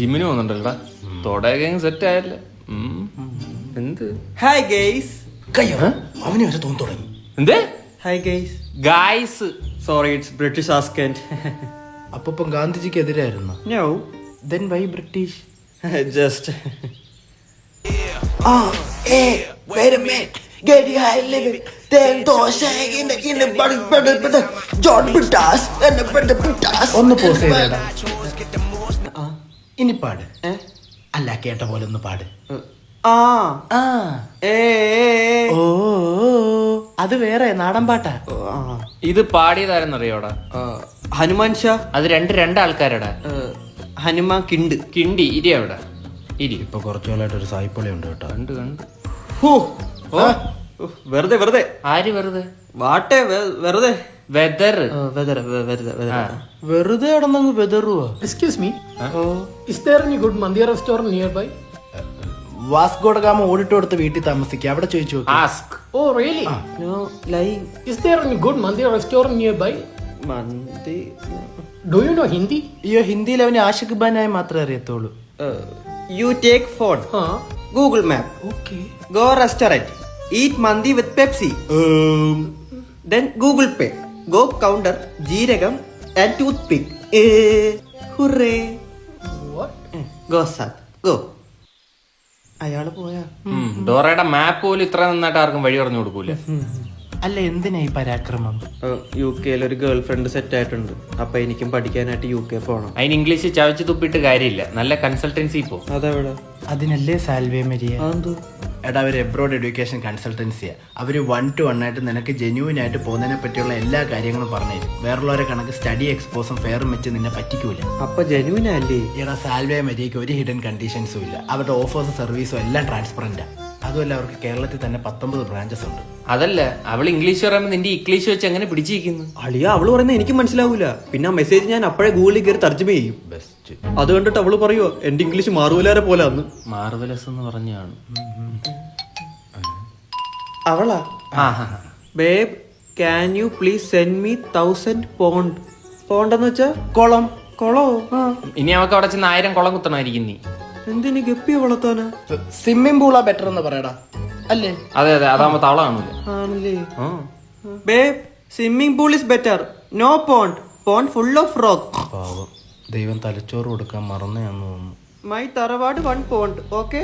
ജിമ്മിന് പോകുന്നുണ്ടല്ലോടാ. തോടൊക്കെ സെറ്റ് ആയല്ലേ. എന്ത് ഹായ് ഗെയ്സ്. കയ്യോ അവന് വരെ തോന്നി തുടങ്ങി. എന്തേ hi guys. Guys? Sorry, it's British ആസ്കന്റ്. അപ്പം ഗാന്ധിജിക്ക് എതിരായിരുന്നു. No, then why British? Just ഒന്ന് പോസ് ചെയ്തേടാ. ഇനി പാട്. അല്ല, കേട്ട പോലെ ഒന്ന് പാട്. ആ ആ ഓ അത് വേറെ നാടൻ പാട്ടാ. ഇത് പാടിയതാരെന്നറിയോടാ? ഹനുമാൻ ഷാ. അത് രണ്ടാൾക്കാരടാ. ഹനുമാൻ കിണ്ട്. കിണ്ടി ഇരി അവിടെ ഇരി. ഇപ്പൊ കുറച്ചുകാലായിട്ട് ഒരു സായിപ്പൊളി ഉണ്ട് കേട്ടോ. കണ്ട് ഓ വെറുതെ വെറുതെ. ആര് വെറുതെ? വാട്ടെ വെറുതെ. വെതർ. വെറുതെ കിടന്നങ്ങ് വെതറുവാ. Excuse me. Is there any good Mandir restaurant nearby? Vasco da Gama ഓടിട്ട് കൊടുത്ത് വീട്ടിൽ താമസിക്കുക. അവിടെ ചോദിച്ചു നോക്ക്. Ask. Oh, really? No lying. Is there any good Mandir restaurant nearby? മന്തി. Do you know Hindi? അയ്യോ, ഹിന്ദിയിൽ അവന് ആഷിഖ് ഖാനായി മാത്രമേ അറിയത്തുള്ളൂ. You take phone, Google map, Okay. Go restaurant, eat mandi with Pepsi, then Google Pay, go counter, jeerakam and toothpick. Hurray. What? Go sir go. അയാള് പോയാ? ഡോറയുടെ മാപ്പ് പോലും ഇത്ര നന്നായിട്ട് ആർക്കും വഴി പറഞ്ഞു കൊടുക്കൂല. അല്ല, എന്തിനാ ഈ പരാക്രമം? യു കെയിൽ ഒരു ഗേൾ ഫ്രണ്ട് സെറ്റ് ആയിട്ടുണ്ട്. അപ്പൊ എനിക്കും പഠിക്കാനായിട്ട് യു കെ പോണം. അതിന് ഇംഗ്ലീഷ് ചവച്ച് തുപ്പിട്ട് കാര്യമില്ല. നല്ല കൺസൾട്ടൻസി പോ. അതെവിടെ? അതിനല്ലേ സാൽവേ മരിയ. അതെന്ത്? എടാ, അവർ എബ്രോഡ് എഡ്യൂക്കേഷൻ കൺസൾട്ടൻസിയാ. അവർ 1-to-1 ആയിട്ട് നിനക്ക് ജെന്യൂൻ ആയിട്ട് പോകുന്നതിനെ പറ്റിയുള്ള എല്ലാ കാര്യങ്ങളും പറഞ്ഞു തരും. വേറുള്ളവരെ കണക്ക് സ്റ്റഡി എക്സ്പോസും ഫെയറും വെച്ച് നിന്നെ പറ്റിക്കൂല. അപ്പൊ ജെനുവിൻ അല്ലേ? എടാ, സാൽവേ മരിയയ്ക്ക് ഒരു ഹിഡൻ കണ്ടീഷൻസും ഇല്ല. അവരുടെ ഓഫേഴ്സും സർവീസും എല്ലാം ട്രാൻസ്പെറന്റാ. അതുമല്ല, അവർക്ക് കേരളത്തിൽ തന്നെ 19 ബ്രാഞ്ചസ് ഉണ്ട്. അതല്ല, അവൾ ഇംഗ്ലീഷ് പറയുമ്പോൾ നിന്റെ ഇംഗ്ലീഷ് വെച്ച് എങ്ങനെ പിടിച്ചിരിക്കുന്നു? അളിയ, അവള് പറയുന്നത് എനിക്ക് മനസ്സിലാവൂല. പിന്നെ ആ മെസ്സേജ് ഞാൻ അപ്പോഴേ ഗൂഗിളിൽ കയറി തർജ്ജമ ചെയ്യും. ബെസ്റ്റ്. അത് കണ്ടിട്ട് അവള് പറയുവോ എന്റെ ഇംഗ്ലീഷ് മാറുവലാരെ പോലെ അന്ന്. മാർവലസ് എന്ന് പറഞ്ഞാണ് അവളാ. Babe, can you please send me 1000 pound. Pound എന്ന് വെച്ചാ കുളം. കൊളോ? ഇനി അവക്ക് അവിടെ ചെന്ന് 1000 കുളം കുത്തണമായിരിക്കും. നീ എന്തിനു ഗപ്പിയെ വളർത്താനാ? സ്വിമ്മിംഗ് പൂളാ ബെറ്റർ എന്ന് പറയടാ. അല്ലേ? അതെ അതാകുമ്പോ തവള കാണൂല. ആണല്ലേ? Babe, swimming pool is better. No pond. Pond full of rock. പാവം, ദൈവം തലച്ചോറ് കൊടുക്കാൻ മറന്നയാന്ന് തോന്നുന്നു. മൈ തറവാട് 1 pound. ഓക്കെ.